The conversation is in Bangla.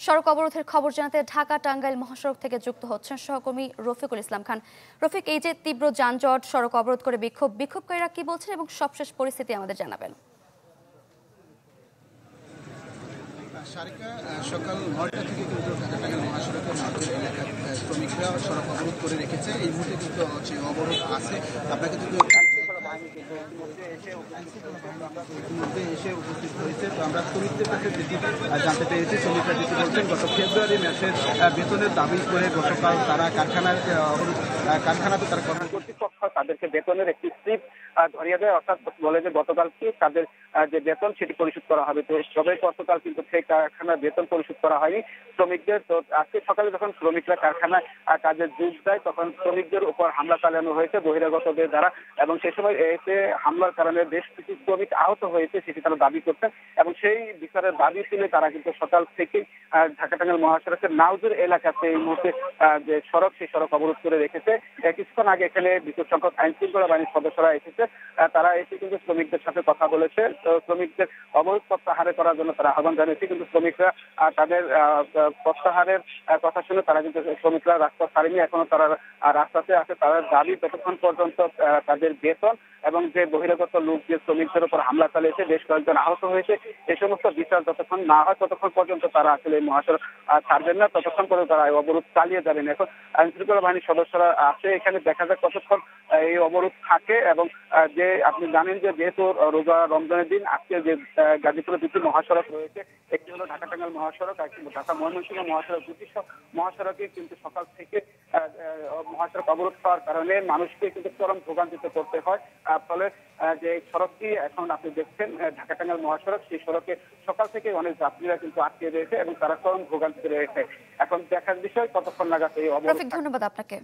সড়ক অবরোধের খবর জানাতে ঢাকা টাঙ্গাইল মহাসড়ক থেকে যুক্ত হচ্ছেন সহকর্মী রফিকুল ইসলাম খান। রফিক, এই যে তীব্র যানজট, সড়ক অবরোধ করে বিক্ষোভকারীরা কি বলছেন এবং সবশেষ পরিস্থিতি আমাদের জানাবেন। সারিকা সকাল 9টা থেকে কিন্তু ঢাকা টাঙ্গাইল মহাসড়কের মাঝের এলাকার শ্রমিকরা সড়ক অবরোধ করে রেখেছে। এই মুহূর্তে কিন্তু অবরোধ আছে। আপনাকে কিন্তু ইতিমধ্যে এসে উপস্থিত হয়েছে। তো আমরা শ্রমিকদের কাছে যেটি জানতে পেরেছি, শ্রমিকরা যেটি বলছেন, গত ফেব্রুয়ারি মাসের বেতনের দাবি করে গতকাল তারা কারখানাতে তারা কর্তৃপক্ষ তাদেরকে বেতনের একটি স্লিপ ধরিয়ে দেয়, অর্থাৎ বলে যে গতকালকে তাদের যে বেতন সেটি পরিশোধ করা হবে। তো তবে গতকাল কিন্তু সেই কারখানার বেতন পরিশোধ করা হয়নি শ্রমিকদের। তো আজকে সকালে যখন শ্রমিকরা কারখানায় কাজে যোগ দেয়, তখন শ্রমিকদের উপর হামলা চালানো হয়েছে বহিরাগতদের দ্বারা, এবং সেই সময় এতে হামলার কারণে বেশ কিছু শ্রমিক আহত হয়েছে, সেটি তারা দাবি করছেন। এবং সেই বিচারের দাবি তুলে তারা কিন্তু সকাল থেকেই ঢাকা টাঙ্গাইল মহাসড়কের নাউজুর এলাকাতে এই মুহূর্তে যে সড়ক, সেই সড়ক অবরোধ করে রেখেছে। কিছুক্ষণ আগে এখানে বিপুল সংখ্যক আইন শৃঙ্খলা বাহিনীর সদস্যরা এসেছে। তারা এসে কিন্তু শ্রমিকদের সাথে কথা বলেছে। তো শ্রমিকদের অবরোধ প্রত্যাহার করার জন্য তারা আহ্বান জানিয়েছে, কিন্তু শ্রমিকরা তাদের প্রত্যাহারের কথা শুনে তারা কিন্তু শ্রমিকরা রাস্তা ছাড়েনি, এখনো তারা রাস্তাতে আছে। তারা দাবি যতক্ষণ পর্যন্ত তাদের বেতন এবং যে বহিরাগত লোক যে শ্রমিকদের উপর হামলা চালিয়েছে, বেশ কয়েকজন আহত হয়েছে, এই সমস্ত বিচার যতক্ষণ না হয় ততক্ষণ পর্যন্ত তারা আসলে এই মহাসড়ক ছাড়বেন না, ততক্ষণ পর্যন্ত তারা অবরোধ চালিয়ে যাবেন। এখন আইন শৃঙ্খলা বাহিনীর সদস্যরা আছে এখানে, দেখা যাক কতক্ষণ এই অবরোধ থাকে। এবং যে আপনি জানেন যে যেহেতু রোজা রমজানের দিন, আজকে যে গাজীপুরে দুটি মহাসড়ক রয়েছে, একটি হলো ঢাকা টাঙ্গাইল মহাসড়ক, একটি ঢাকা ময়মনসিংহ মহাসড়ক। দুটি মহাসড়কে কিন্তু সকাল থেকে মহাসড়ক অবরোধ হওয়ার কারণে মানুষকে কিন্তু চরম ভোগান্তিতে পড়তে হয়। ফলে যে সড়কটি এখন আপনি দেখছেন ঢাকা টাঙ্গাইল মহাসড়ক, সেই সড়কে সকাল থেকে অনেক যাত্রীরা কিন্তু আটকে রয়েছে এবং তারা চরম ভোগান্তিতে রয়েছে। এখন দেখার বিষয় কতক্ষণ নাগাদ এই অবরোধ। ধন্যবাদ আপনাকে।